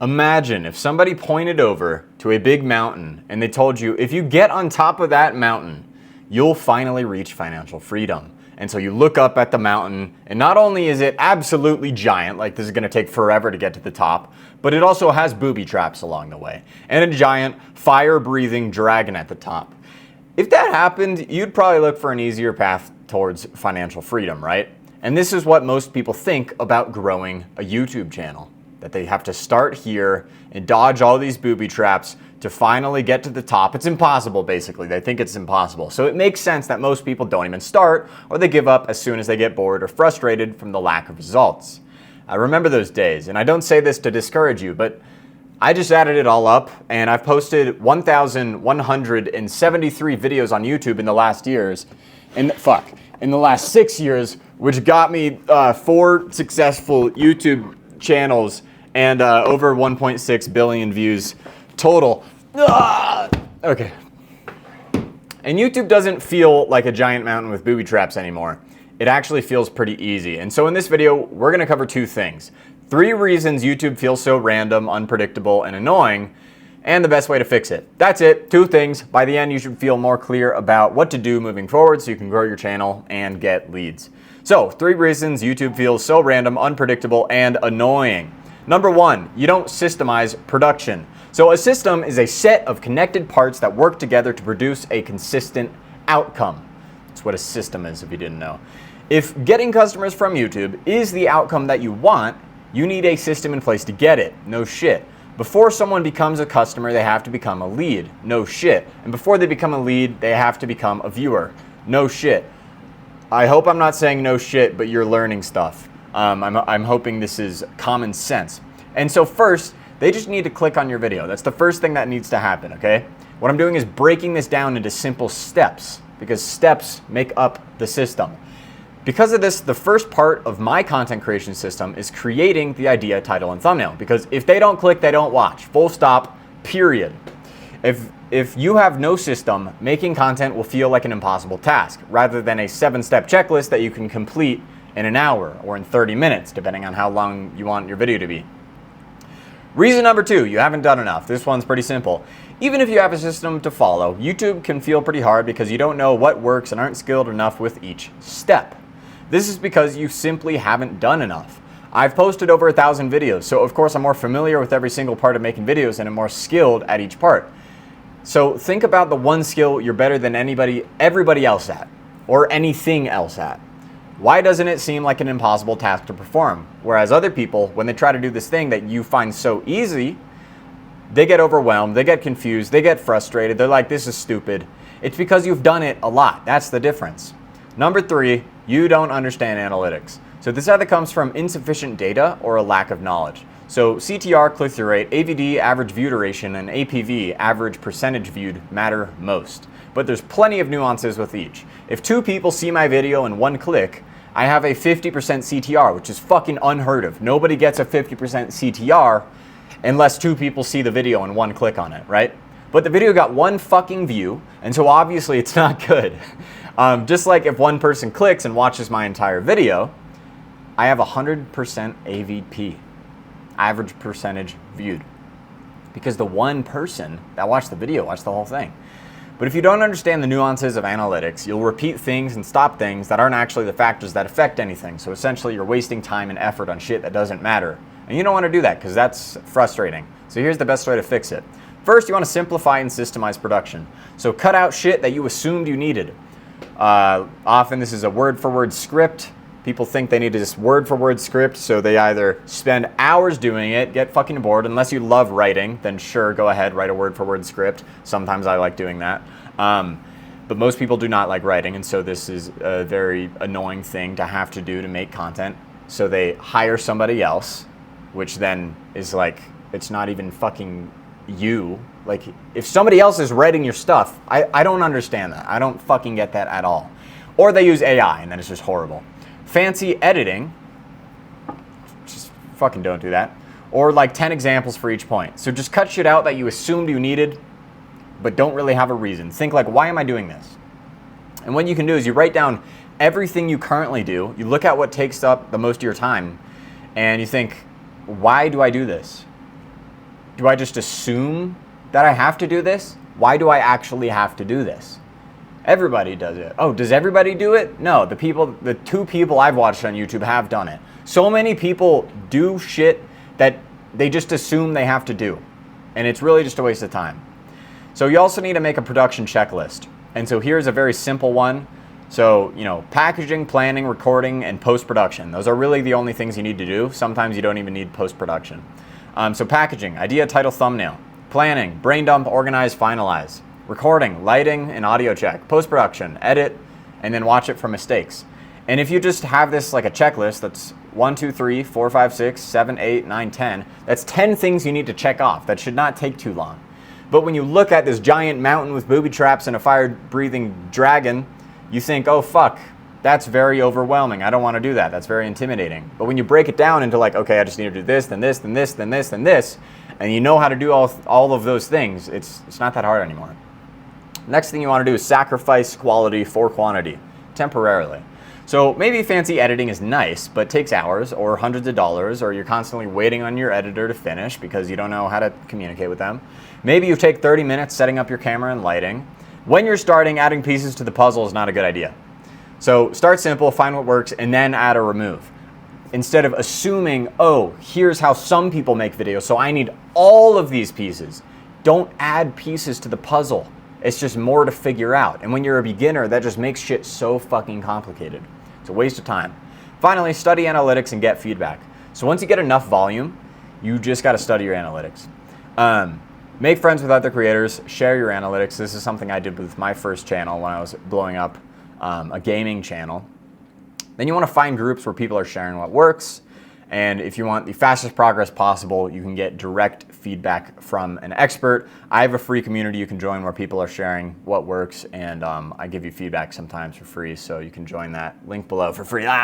Imagine if somebody pointed over to a big mountain and they told you, if you get on top of that mountain, you'll finally reach financial freedom. And so you look up at the mountain, and not only is it absolutely giant, like this is gonna take forever to get to the top, but it also has booby traps along the way, and a giant fire-breathing dragon at the top. If that happened, you'd probably look for an easier path towards financial freedom, right? And this is what most people think about growing a YouTube channel. That they have to start here and dodge all these booby traps to finally get to the top. It's impossible, basically. They think it's impossible. So it makes sense that most people don't even start, or they give up as soon as they get bored or frustrated from the lack of results. I remember those days, and I don't say this to discourage you, but I just added it all up, and I've posted 1,173 videos on YouTube in the last years, in the last 6 years, which got me 4 successful YouTube channels and over 1.6 billion views total. Okay. And YouTube doesn't feel like a giant mountain with booby traps anymore. It actually feels pretty easy. And so in this video, we're gonna cover 2 things. 3 reasons YouTube feels so random, unpredictable, and annoying, and the best way to fix it. That's it, 2 things. By the end, you should feel more clear about what to do moving forward so you can grow your channel and get leads. So, 3 reasons YouTube feels so random, unpredictable, and annoying. Number 1, you don't systemize production. So a system is a set of connected parts that work together to produce a consistent outcome. That's what a system is, if you didn't know. If getting customers from YouTube is the outcome that you want, you need a system in place to get it. No shit. Before someone becomes a customer, they have to become a lead. No shit. And before they become a lead, they have to become a viewer. No shit. I hope I'm not saying no shit, but you're learning stuff. I'm hoping this is common sense. And so first, they just need to click on your video. That's the first thing that needs to happen, okay? What I'm doing is breaking this down into simple steps, because steps make up the system. Because of this, the first part of my content creation system is creating the idea, title, and thumbnail. Because if they don't click, they don't watch. Full stop, period. If you have no system, making content will feel like an impossible task, rather than a 7-step checklist that you can complete in an hour or in 30 minutes, depending on how long you want your video to be. Reason number 2, you haven't done enough. This one's pretty simple. Even if you have a system to follow, YouTube can feel pretty hard because you don't know what works and aren't skilled enough with each step. This is because you simply haven't done enough. I've posted over 1,000 videos, so of course I'm more familiar with every single part of making videos and I'm more skilled at each part. So think about the one skill you're better than everybody else at, or anything else at. Why doesn't it seem like an impossible task to perform? Whereas other people, when they try to do this thing that you find so easy, they get overwhelmed, they get confused, they get frustrated, they're like, this is stupid. It's because you've done it a lot. That's the difference. Number 3, you don't understand analytics. So this either comes from insufficient data or a lack of knowledge. So CTR, click-through rate, AVD, average view duration, and APV, average percentage viewed, matter most. But there's plenty of nuances with each. If 2 people see my video in 1 click, I have a 50% CTR, which is fucking unheard of. Nobody gets a 50% CTR unless 2 people see the video in 1 click on it, right? But the video got 1 fucking view, and so obviously it's not good. Just like if 1 person clicks and watches my entire video, I have 100% AVP, average percentage viewed. Because the 1 person that watched the video watched the whole thing. But if you don't understand the nuances of analytics, you'll repeat things and stop things that aren't actually the factors that affect anything. So essentially you're wasting time and effort on shit that doesn't matter. And you don't want to do that because that's frustrating. So here's the best way to fix it. First, you want to simplify and systemize production. So cut out shit that you assumed you needed. Often this is a word-for-word script. People think they need this word-for-word script, so they either spend hours doing it, get fucking bored. Unless you love writing, then sure, go ahead, write a word-for-word script. Sometimes I like doing that. But most people do not like writing, and so this is a very annoying thing to have to do to make content. So they hire somebody else, which then is like, it's not even fucking you. Like, if somebody else is writing your stuff, I don't understand that. I don't fucking get that at all. Or they use AI, and then it's just horrible. Fancy editing, just fucking don't do that. Or like 10 examples for each point. So just cut shit out that you assumed you needed, but don't really have a reason. Think like, why am I doing this? And what you can do is you write down everything you currently do. You look at what takes up the most of your time, and you think, why do I do this? Do I just assume that I have to do this? Why do I actually have to do this? Everybody does it. Oh, does everybody do it? No, the 2 people I've watched on YouTube have done it. So many people do shit that they just assume they have to do. And it's really just a waste of time. So you also need to make a production checklist. And so here's a very simple one. So, packaging, planning, recording, and post-production. Those are really the only things you need to do. Sometimes you don't even need post-production. So packaging, idea, title, thumbnail. Planning, brain dump, organize, finalize. Recording, lighting, and audio check. Post-production, edit, and then watch it for mistakes. And if you just have this like a checklist that's 1, 2, 3, 4, 5, 6, 7, 8, 9, 10, that's 10 things you need to check off. That should not take too long. But when you look at this giant mountain with booby traps and a fire-breathing dragon, you think, oh fuck, that's very overwhelming. I don't want to do that. That's very intimidating. But when you break it down into like, okay, I just need to do this, then this, then this, then this, then this, and you know how to do all of those things, it's not that hard anymore. Next thing you want to do is sacrifice quality for quantity, temporarily. So maybe fancy editing is nice, but takes hours or hundreds of dollars, or you're constantly waiting on your editor to finish because you don't know how to communicate with them. Maybe you take 30 minutes setting up your camera and lighting. When you're starting, adding pieces to the puzzle is not a good idea. So start simple, find what works, and then add or remove. Instead of assuming, oh, here's how some people make videos, so I need all of these pieces. Don't add pieces to the puzzle. It's just more to figure out. And when you're a beginner, that just makes shit so fucking complicated. It's a waste of time. Finally, study analytics and get feedback. So once you get enough volume, you just got to study your analytics. Make friends with other creators, share your analytics. This is something I did with my first channel when I was blowing up a gaming channel. Then you want to find groups where people are sharing what works. And if you want the fastest progress possible, you can get direct feedback from an expert. I have a free community you can join where people are sharing what works, and I give you feedback sometimes for free, so you can join that. Link below for free.